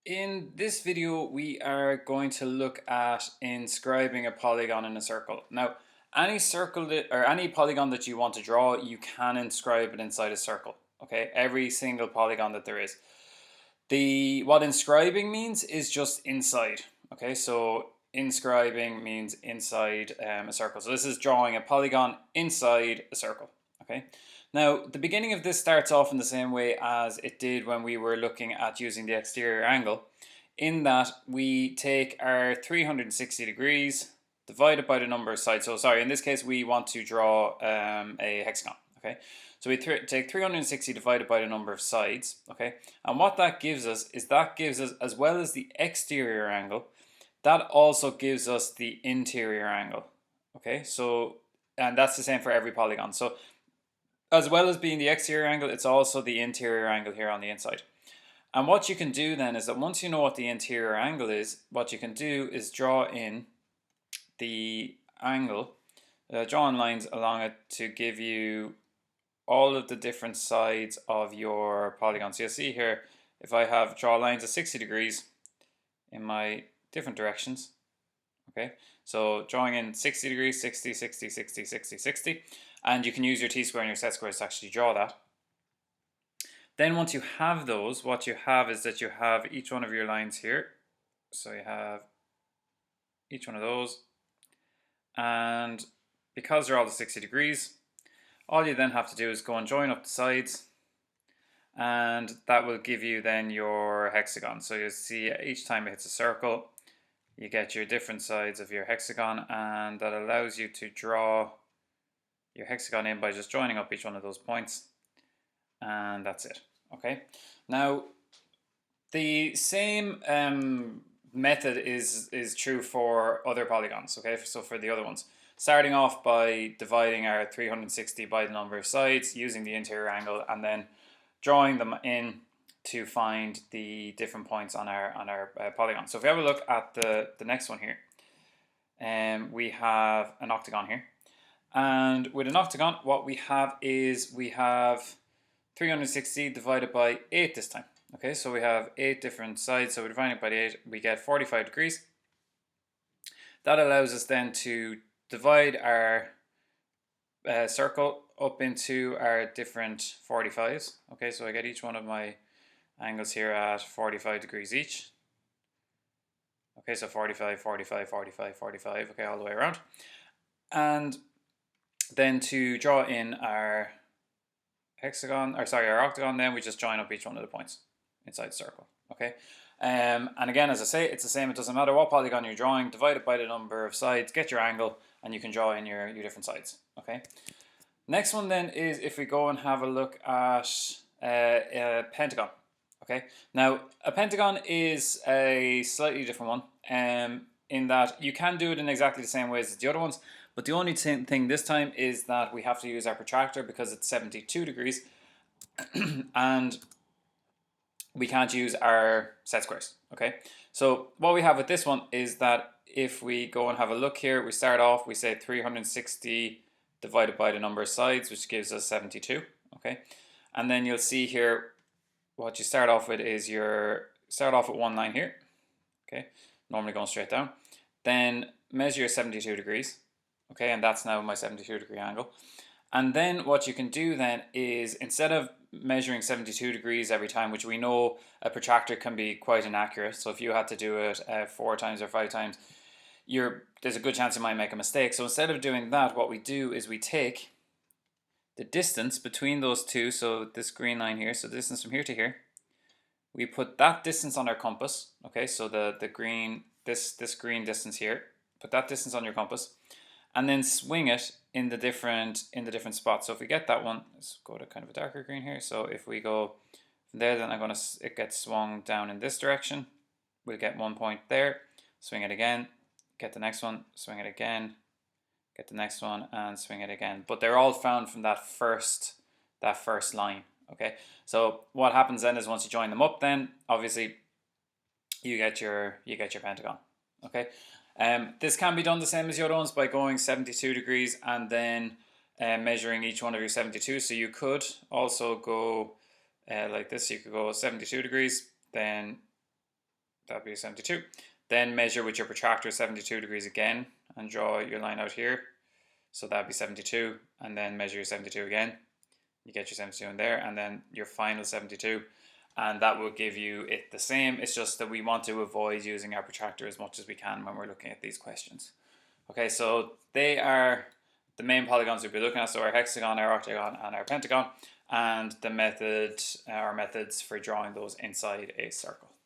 In this video, we are going to look at inscribing a polygon in a circle. Now, any circle or any polygon that you want to draw, you can inscribe it inside a circle. Okay, every single polygon that there is. What inscribing means is just inside. Okay, so inscribing means inside a circle. So this is drawing a polygon inside a circle. Okay. Now, the beginning of this starts off in the same way as it did when we were looking at using the exterior angle, in that we take our 360 degrees divided by the number of sides. So sorry, in this case, we want to draw a hexagon, okay? So we take 360 divided by the number of sides, okay? And what that gives us is as well as the exterior angle, that also gives us the interior angle, okay? So, and that's the same for every polygon. So as well as being the exterior angle, it's also the interior angle here on the inside. And what you can do then is that once you know what the interior angle is, what you can do is draw in the angle, draw in lines along it to give you all of the different sides of your polygon. So you'll see here, if I draw lines of 60 degrees in my different directions, okay? So drawing in 60 degrees, 60, 60, 60, 60, 60. And you can use your t-square and your set squares to actually draw that. Then once you have those, what you have is that you have each one of your lines here. So you have each one of those. And because they're all the 60 degrees, all you then have to do is go and join up the sides. And that will give you then your hexagon. So you'll see each time it hits a circle, you get your different sides of your hexagon, and that allows you to draw your hexagon in by just joining up each one of those points, and that's it. Okay, now the same method is true for other polygons. Okay, so for the other ones, starting off by dividing our 360 by the number of sides using the interior angle, and then drawing them in to find the different points on our polygon. So if we have a look at the next one here, we have an octagon here. And with an octagon, what we have is 360 divided by 8 this time. Okay, so we have 8 different sides, so we're dividing it by 8, we get 45 degrees. That allows us then to divide our circle up into our different 45s. Okay, so I get each one of my angles here at 45 degrees each. Okay, so 45, 45, 45, 45, okay, all the way around. And then to draw in our our octagon, then we just join up each one of the points inside the circle. Okay, and again, as I say, it's the same. It doesn't matter what polygon you're drawing. Divide it by the number of sides, get your angle, and you can draw in your different sides. Okay. Next one then is if we go and have a look at a pentagon. Okay. Now a pentagon is a slightly different one, in that you can do it in exactly the same ways as the other ones. But the only thing this time is that we have to use our protractor because it's 72 degrees and we can't use our set squares, okay? So what we have with this one is that if we go and have a look here, we start off, we say 360 divided by the number of sides, which gives us 72, okay? And then you'll see here, what you start off with is start off with one line here, okay? Normally going straight down. Then measure your 72 degrees. Okay, and that's now my 72 degree angle. And then what you can do then is, instead of measuring 72 degrees every time, which we know a protractor can be quite inaccurate, so if you had to do it 4 times or 5 times, there's a good chance you might make a mistake. So instead of doing that, what we do is we take the distance between those two, so this green line here, so the distance from here to here, we put that distance on our compass. Okay, so the green, this green distance here, put that distance on your compass, and then swing it in the different spots. So if we get that one, let's go to kind of a darker green here. So if we go from there, then it gets swung down in this direction. We'll get 1 point there, swing it again, get the next one, swing it again, get the next one, and swing it again. But they're all found from that first line. Okay. So what happens then is once you join them up, then obviously you get your pentagon. Okay. This can be done the same as the other ones by going 72 degrees and then measuring each one of your 72. So you could also go like this. You could go 72 degrees, then that'd be 72. Then measure with your protractor 72 degrees again and draw your line out here. So that'd be 72, and then measure your 72 again. You get your 72 in there, and then your final 72, and that will give you it the same. It's just that we want to avoid using our protractor as much as we can when we're looking at these questions. Okay, so they are the main polygons we'll be looking at. So our hexagon, our octagon, and our pentagon, and the method, our methods for drawing those inside a circle.